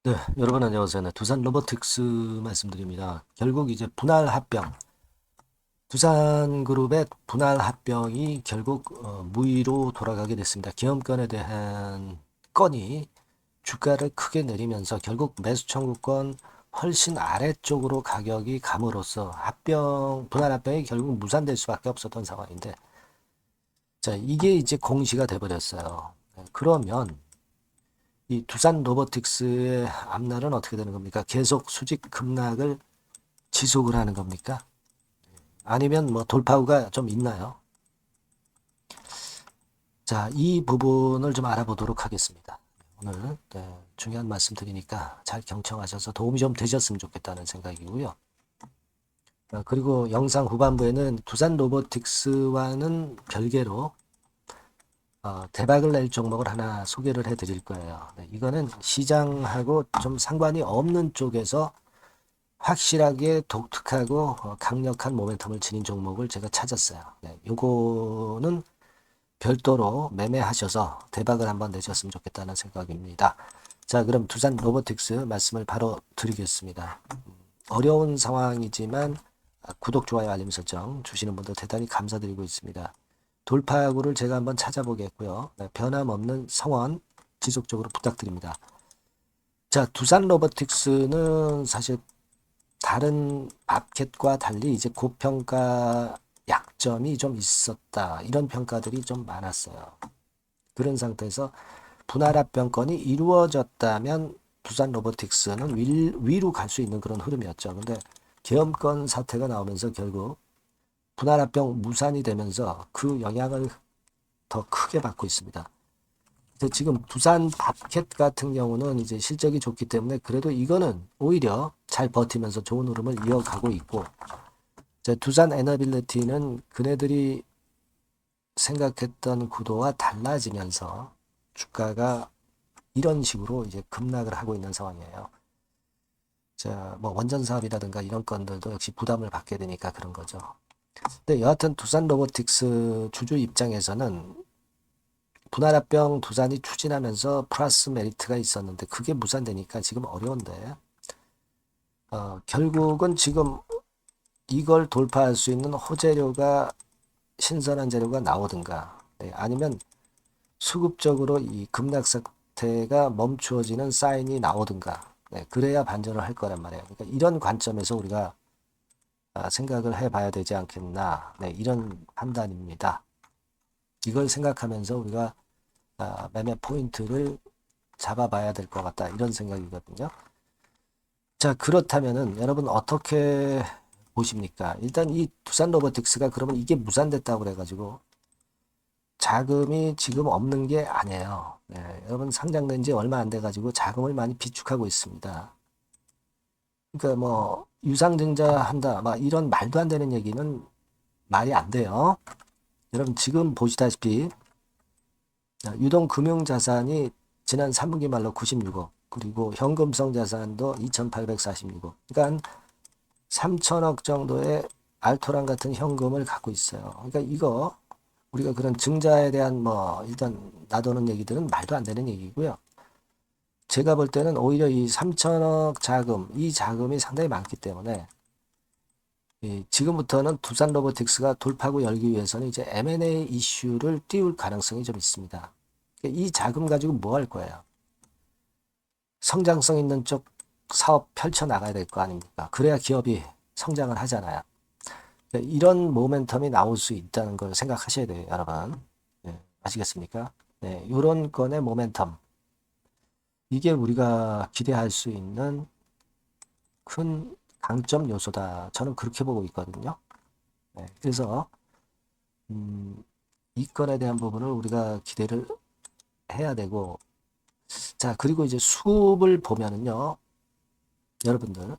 네, 여러분 안녕하세요. 네, 두산 로보틱스 말씀드립니다. 결국 이제 분할 합병, 두산그룹의 분할 합병이 결국 무위로 돌아가게 됐습니다. 계엄권에 대한 건이 주가를 크게 내리면서 결국 매수 청구권 훨씬 아래쪽으로 가격이 감으로써 분할 합병이 결국 무산될 수밖에 없었던 상황인데, 자, 이게 이제 공시가 돼버렸어요. 네, 그러면 이 두산 로보틱스의 앞날은 어떻게 되는 겁니까? 계속 수직 급락을 지속을 하는 겁니까? 아니면 뭐 돌파구가 좀 있나요? 자, 이 부분을 좀 알아보도록 하겠습니다. 오늘 중요한 말씀 드리니까 잘 경청하셔서 도움이 좀 되셨으면 좋겠다는 생각이고요. 그리고 영상 후반부에는 두산 로보틱스와는 별개로 대박을 낼 종목을 하나 소개를 해드릴 거예요. 네, 이거는 시장하고 좀 상관이 없는 쪽에서 확실하게 독특하고 강력한 모멘텀을 지닌 종목을 제가 찾았어요. 네, 요거는 별도로 매매하셔서 대박을 한번 내셨으면 좋겠다는 생각입니다. 자, 그럼 두산 로보틱스 말씀을 바로 드리겠습니다. 어려운 상황이지만 구독, 좋아요, 알림 설정 주시는 분들 대단히 감사드리고 있습니다. 돌파구를 제가 한번 찾아보겠고요. 네, 변함없는 성원 지속적으로 부탁드립니다. 자, 두산 로보틱스는 사실 다른 마켓과 달리 이제 고평가 약점이 좀 있었다. 이런 평가들이 좀 많았어요. 그런 상태에서 분할합병건이 이루어졌다면 두산 로보틱스는 위로 갈 수 있는 그런 흐름이었죠. 근데 계엄권 사태가 나오면서 결국 분할합병 무산이 되면서 그 영향을 더 크게 받고 있습니다. 근데 지금 두산 밥켓 같은 경우는 이제 실적이 좋기 때문에 그래도 이거는 오히려 잘 버티면서 좋은 흐름을 이어가고 있고, 두산 에너빌리티는 그네들이 생각했던 구도와 달라지면서 주가가 이런 식으로 이제 급락을 하고 있는 상황이에요. 자, 뭐 원전 사업이라든가 이런 건들도 역시 부담을 받게 되니까 그런 거죠. 근데 여하튼 두산 로보틱스 주주 입장에서는 분할합병 두산이 추진하면서 플러스 메리트가 있었는데 그게 무산되니까 지금 어려운데 결국은 지금 이걸 돌파할 수 있는 호재료가 신선한 재료가 나오든가 아니면 수급적으로 이 급락 상태가 멈추어지는 사인이 나오든가 그래야 반전을 할 거란 말이에요. 그러니까 이런 관점에서 우리가 생각을 해봐야 되지 않겠나 이런 판단입니다. 이걸 생각하면서 우리가 매매 포인트를 잡아봐야 될 것 같다 이런 생각이거든요. 자, 그렇다면은 여러분 어떻게 보십니까? 일단 이 두산 로보틱스가 그러면 이게 무산됐다고 그래가지고 자금이 지금 없는 게 아니에요. 네, 여러분 상장된 지 얼마 안 돼가지고 자금을 많이 비축하고 있습니다. 그러니까 뭐 유상증자 한다, 막 이런 말도 안 되는 얘기는 말이 안 돼요. 여러분 지금 보시다시피 유동금융자산이 지난 3분기 말로 96억, 그리고 현금성 자산도 2,846억. 그러니까 3천억 정도의 알토란 같은 현금을 갖고 있어요. 그러니까 이거 우리가 그런 증자에 대한 뭐 일단 놔두는 얘기들은 말도 안 되는 얘기고요. 제가 볼 때는 오히려 이 3천억 자금, 이 자금이 상당히 많기 때문에 지금부터는 두산 로보틱스가 돌파구 열기 위해서는 이제 M&A 이슈를 띄울 가능성이 좀 있습니다. 그러니까 이 자금 가지고 뭐 할 거예요? 성장성 있는 쪽 사업 펼쳐 나가야 될 거 아닙니까? 그래야 기업이 성장을 하잖아요. 그러니까 이런 모멘텀이 나올 수 있다는 걸 생각하셔야 돼요, 여러분. 네, 아시겠습니까? 네, 이런 건의 모멘텀. 이게 우리가 기대할 수 있는 큰 강점 요소다. 저는 그렇게 보고 있거든요. 네, 그래서 음, 이 건에 대한 부분을 우리가 기대를 해야 되고, 자, 그리고 이제 수급을 보면은요, 여러분들,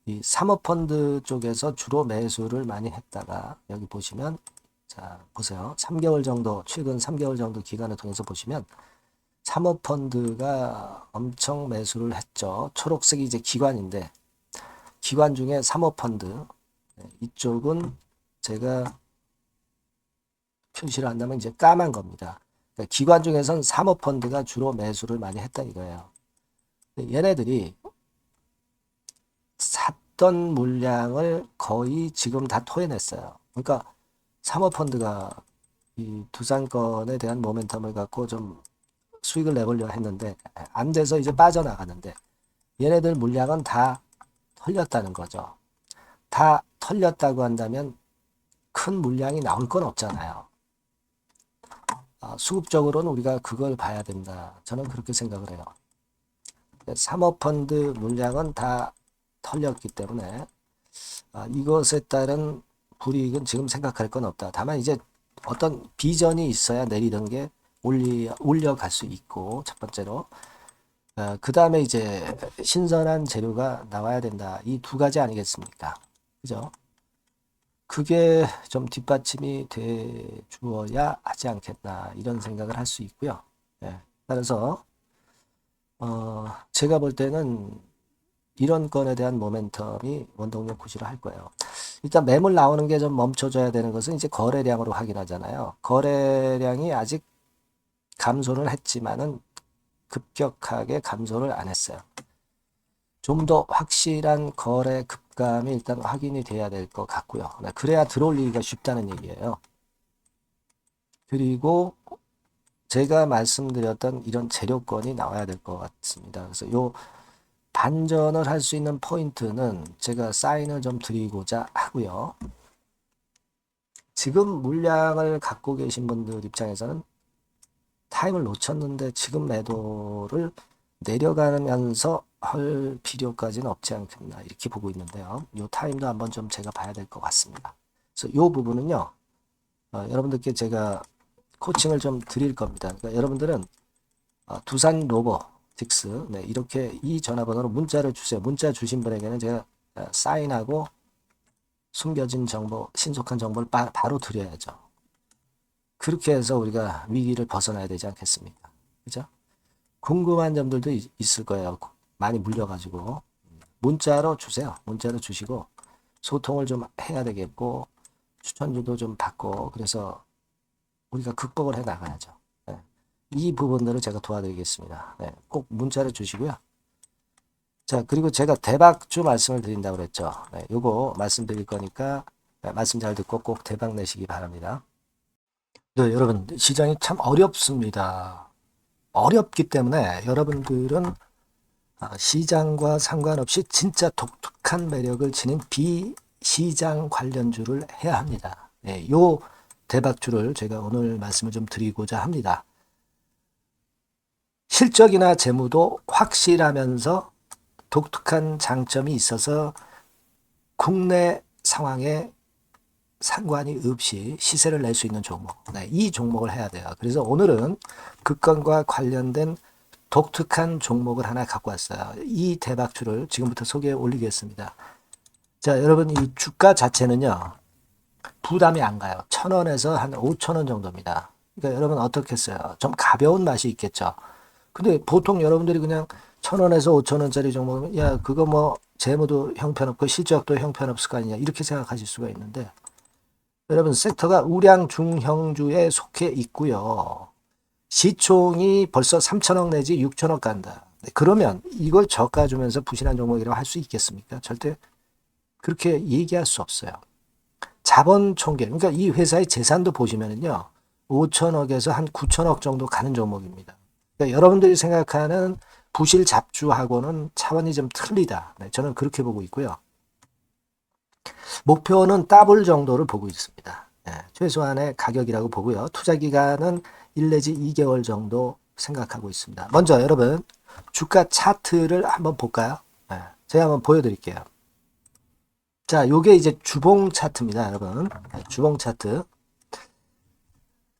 이 사모펀드 쪽에서 주로 매수를 많이 했다가, 여기 보시면, 자, 보세요. 3개월 정도, 최근 3개월 정도 기간을 통해서 보시면, 사모펀드가 엄청 매수를 했죠. 초록색이 이제 기관인데, 기관 중에 사모펀드, 이쪽은 제가 표시를 한다면 이제 까만 겁니다. 그러니까 기관 중에선 사모펀드가 주로 매수를 많이 했다 이거예요. 얘네들이 샀던 물량을 거의 지금 다 토해냈어요. 그러니까 사모펀드가 이 두산건에 대한 모멘텀을 갖고 좀 수익을 내보려 했는데 안 돼서 이제 빠져나가는데 얘네들 물량은 다 털렸다는 거죠. 다 털렸다고 한다면 큰 물량이 나올 건 없잖아요. 수급적으로는 우리가 그걸 봐야 된다. 저는 그렇게 생각을 해요. 사모펀드 물량은 다 털렸기 때문에 이것에 따른 불이익은 지금 생각할 건 없다. 다만 이제 어떤 비전이 있어야 내리던 게 올려갈 수 있고, 첫 번째로. 그 다음에 이제 신선한 재료가 나와야 된다. 이 두 가지 아니겠습니까? 그죠? 그게 좀 뒷받침이 돼 주어야 하지 않겠나 이런 생각을 할 수 있고요. 예. 따라서 제가 볼 때는 이런 건에 대한 모멘텀이 원동력 구시를 할 거예요. 일단 매물 나오는 게 좀 멈춰줘야 되는 것은 이제 거래량으로 확인하잖아요. 거래량이 아직 감소를 했지만은 급격하게 감소를 안 했어요. 좀 더 확실한 거래 급감이 일단 확인이 돼야 될 것 같고요. 그래야 들어올리기가 쉽다는 얘기예요. 그리고 제가 말씀드렸던 이런 재료권이 나와야 될 것 같습니다. 그래서 요 반전을 할 수 있는 포인트는 제가 사인을 좀 드리고자 하고요. 지금 물량을 갖고 계신 분들 입장에서는 타임을 놓쳤는데 지금 매도를 내려가면서 할 필요까지는 없지 않겠나 이렇게 보고 있는데요. 이 타임도 한번 좀 제가 봐야 될 것 같습니다. 그래서 이 부분은요. 여러분들께 제가 코칭을 좀 드릴 겁니다. 그러니까 여러분들은 두산 로보틱스 이렇게 이 전화번호로 문자를 주세요. 문자 주신 분에게는 제가 사인하고 숨겨진 정보, 신속한 정보를 바로 드려야죠. 그렇게 해서 우리가 위기를 벗어나야 되지 않겠습니까? 그죠? 궁금한 점들도 있을 거예요. 많이 물려가지고. 문자로 주세요. 문자로 주시고, 소통을 좀 해야 되겠고, 추천주도 좀 받고, 그래서 우리가 극복을 해 나가야죠. 네. 이 부분들을 제가 도와드리겠습니다. 네. 꼭 문자를 주시고요. 자, 그리고 제가 대박주 말씀을 드린다고 그랬죠. 네. 요거 말씀드릴 거니까, 말씀 잘 듣고 꼭 대박 내시기 바랍니다. 네, 여러분, 시장이 참 어렵습니다. 어렵기 때문에 여러분들은 시장과 상관없이 진짜 독특한 매력을 지닌 비시장 관련주를 해야 합니다. 네, 요 대박주를 제가 오늘 말씀을 좀 드리고자 합니다. 실적이나 재무도 확실하면서 독특한 장점이 있어서 국내 상황에 상관이 없이 시세를 낼 수 있는 종목. 네, 이 종목을 해야 돼요. 그래서 오늘은 그 건과 관련된 독특한 종목을 하나 갖고 왔어요. 이 대박주를 지금부터 소개해 올리겠습니다. 자, 여러분 이 주가 자체는요. 부담이 안 가요. 1,000원에서 한 5,000원 정도입니다. 그러니까 여러분 어떻겠어요? 좀 가벼운 맛이 있겠죠. 근데 보통 여러분들이 그냥 1,000원에서 5,000원짜리 종목은 야, 그거 뭐 재무도 형편없고 실적도 형편없을 거 아니냐 이렇게 생각하실 수가 있는데 여러분 섹터가 우량 중형주에 속해 있고요. 시총이 벌써 3천억 내지 6천억 간다. 그러면 이걸 저가 주면서 부실한 종목이라고 할 수 있겠습니까? 절대 그렇게 얘기할 수 없어요. 자본 총계, 그러니까 이 회사의 재산도 보시면은요, 5천억에서 한 9천억 정도 가는 종목입니다. 그러니까 여러분들이 생각하는 부실 잡주하고는 차원이 좀 틀리다. 네, 저는 그렇게 보고 있고요. 목표는 더블 정도를 보고 있습니다. 네, 최소한의 가격이라고 보고요. 투자 기간은 1 내지 2개월 정도 생각하고 있습니다. 먼저 여러분 주가 차트를 한번 볼까요? 네, 제가 한번 보여드릴게요. 자, 요게 이제 주봉 차트입니다, 여러분. 네, 주봉 차트.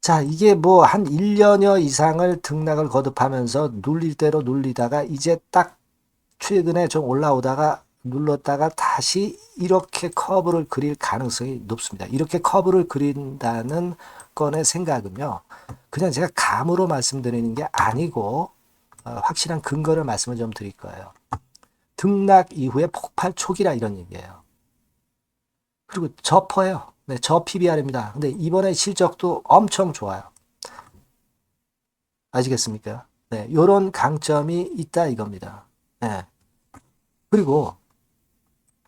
자, 이게 뭐 한 1년여 이상을 등락을 거듭하면서 눌릴 대로 눌리다가 이제 딱 최근에 좀 올라오다가 눌렀다가 다시 이렇게 커브를 그릴 가능성이 높습니다. 이렇게 커브를 그린다는 건의 생각은요. 그냥 제가 감으로 말씀드리는 게 아니고 확실한 근거를 말씀을 좀 드릴 거예요. 등락 이후에 폭발 초기라 이런 얘기예요. 그리고 저퍼예요. 네, 저 PBR입니다. 근데 이번에 실적도 엄청 좋아요. 아시겠습니까? 네, 요런 강점이 있다 이겁니다. 예. 그리고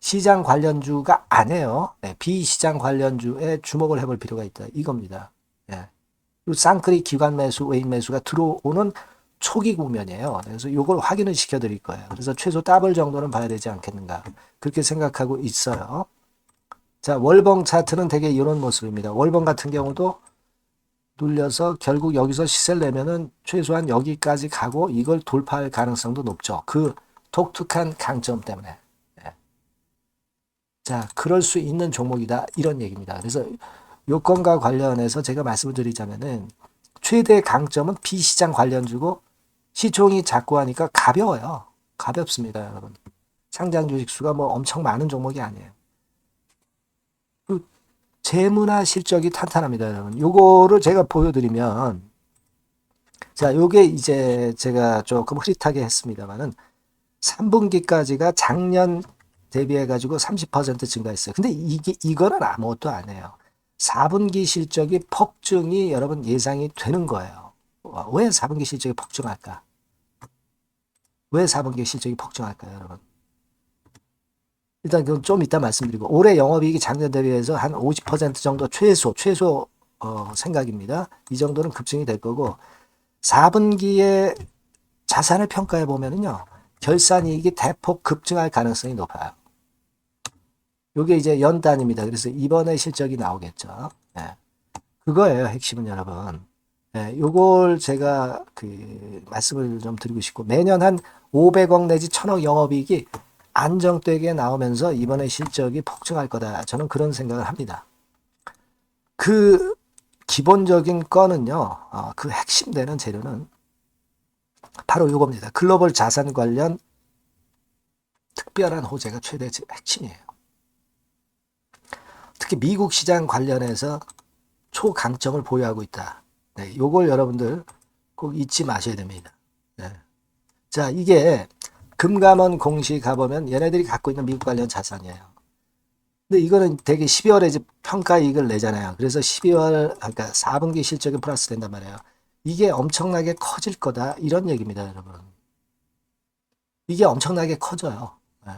시장 관련주가 아니에요. 네, 비시장 관련주에 주목을 해볼 필요가 있다. 이겁니다. 예. 쌍끌이 기관 매수, 외인 매수가 들어오는 초기 국면이에요. 그래서 이걸 확인을 시켜드릴 거예요. 그래서 최소 더블 정도는 봐야 되지 않겠는가. 그렇게 생각하고 있어요. 자, 월봉 차트는 되게 이런 모습입니다. 월봉 같은 경우도 눌려서 결국 여기서 시세를 내면은 최소한 여기까지 가고 이걸 돌파할 가능성도 높죠. 그 독특한 강점 때문에. 예. 자, 그럴 수 있는 종목이다. 이런 얘기입니다. 그래서 요건과 관련해서 제가 말씀을 드리자면은 최대 강점은 비시장 관련주고 시총이 작고 하니까 가벼워요. 가볍습니다, 여러분. 상장 주식 수가 뭐 엄청 많은 종목이 아니에요. 재무나 실적이 탄탄합니다, 여러분. 요거를 제가 보여드리면, 자, 요게 이제 제가 조금 흐릿하게 했습니다만은 3분기까지가 작년 대비해가지고 30% 증가했어요. 근데 이거는 아무것도 아니에요. 4분기 실적이 폭증이 여러분 예상이 되는 거예요. 왜 4분기 실적이 폭증할까? 왜 4분기 실적이 폭증할까요, 여러분? 일단 그건 좀 이따 말씀드리고 올해 영업이익이 작년 대비해서 한 50% 정도 최소 생각입니다. 이 정도는 급증이 될 거고 4분기에 자산을 평가해 보면은요. 결산이익이 대폭 급증할 가능성이 높아요. 요게 이제 연단입니다. 그래서 이번에 실적이 나오겠죠. 네. 그거예요. 핵심은 여러분. 네, 요걸 제가 말씀을 좀 드리고 싶고 매년 한 500억 내지 1000억 영업이익이 안정되게 나오면서 이번에 실적이 폭증할 거다. 저는 그런 생각을 합니다. 그 기본적인 거는요. 그 핵심되는 재료는 바로 이겁니다. 글로벌 자산 관련 특별한 호재가 최대 핵심이에요. 특히 미국 시장 관련해서 초강점을 보유하고 있다. 네, 요걸 여러분들 꼭 잊지 마셔야 됩니다. 네. 자, 이게 금감원 공시 가보면 얘네들이 갖고 있는 미국 관련 자산이에요. 근데 이거는 되게 12월에 이제 평가이익을 내잖아요. 그래서 12월, 그러니까 4분기 실적이 플러스 된단 말이에요. 이게 엄청나게 커질 거다. 이런 얘기입니다, 여러분. 이게 엄청나게 커져요. 네.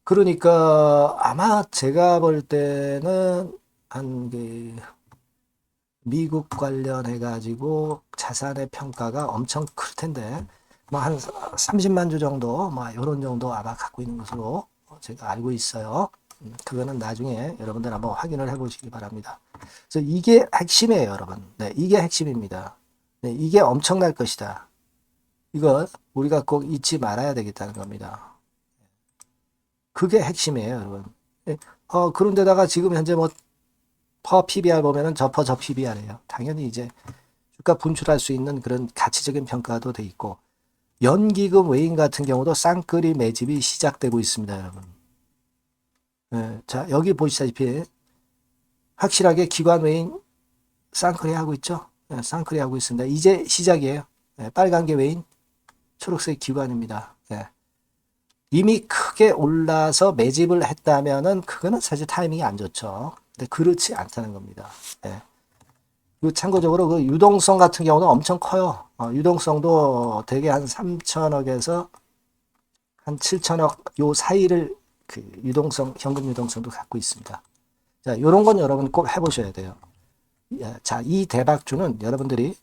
그러니까 아마 제가 볼 때는 한 미국 관련해가지고 자산의 평가가 엄청 클 텐데, 뭐 한 30만 주 정도, 뭐 이런 정도 아마 갖고 있는 것으로 제가 알고 있어요. 그거는 나중에 여러분들 한번 확인을 해보시기 바랍니다. 그래서 이게 핵심이에요, 여러분. 네, 이게 핵심입니다. 네, 이게 엄청날 것이다. 이거 우리가 꼭 잊지 말아야 되겠다는 겁니다. 그게 핵심이에요, 여러분. 네, 그런데다가 지금 현재 뭐 퍼 PBR 보면은 저 PBR이에요. 당연히 이제 주가 분출할 수 있는 그런 가치적인 평가도 돼 있고 연기금 외인 같은 경우도 쌍끌이 매집이 시작되고 있습니다, 여러분. 네, 자, 여기 보시다시피 확실하게 기관 외인 쌍끌이 하고 있죠? 네, 쌍끌이 하고 있습니다. 이제 시작이에요. 네, 빨간 게 외인, 초록색 기관입니다. 네. 이미 크게 올라서 매집을 했다면은 그거는 사실 타이밍이 안 좋죠. 근데 그렇지 않다는 겁니다. 네. 그리고 참고적으로 그 유동성 같은 경우는 엄청 커요. 유동성도 대개 한 3천억에서 한 7천억 요 사이를 유동성, 현금 유동성도 갖고 있습니다. 자, 요런 건 여러분 꼭 해보셔야 돼요. 자, 이 대박주는 여러분들이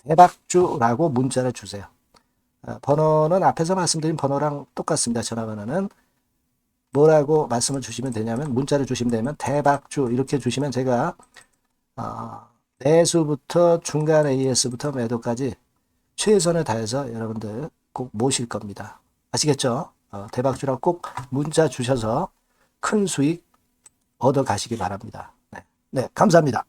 대박주라고 문자를 주세요. 번호는 앞에서 말씀드린 번호랑 똑같습니다. 전화번호는 뭐라고 말씀을 주시면 되냐면 문자를 주시면 되면 대박주 이렇게 주시면 제가 매수부터 중간 AS부터 매도까지 최선을 다해서 여러분들 꼭 모실 겁니다. 아시겠죠? 대박주라고 꼭 문자 주셔서 큰 수익 얻어 가시기 바랍니다. 네, 감사합니다.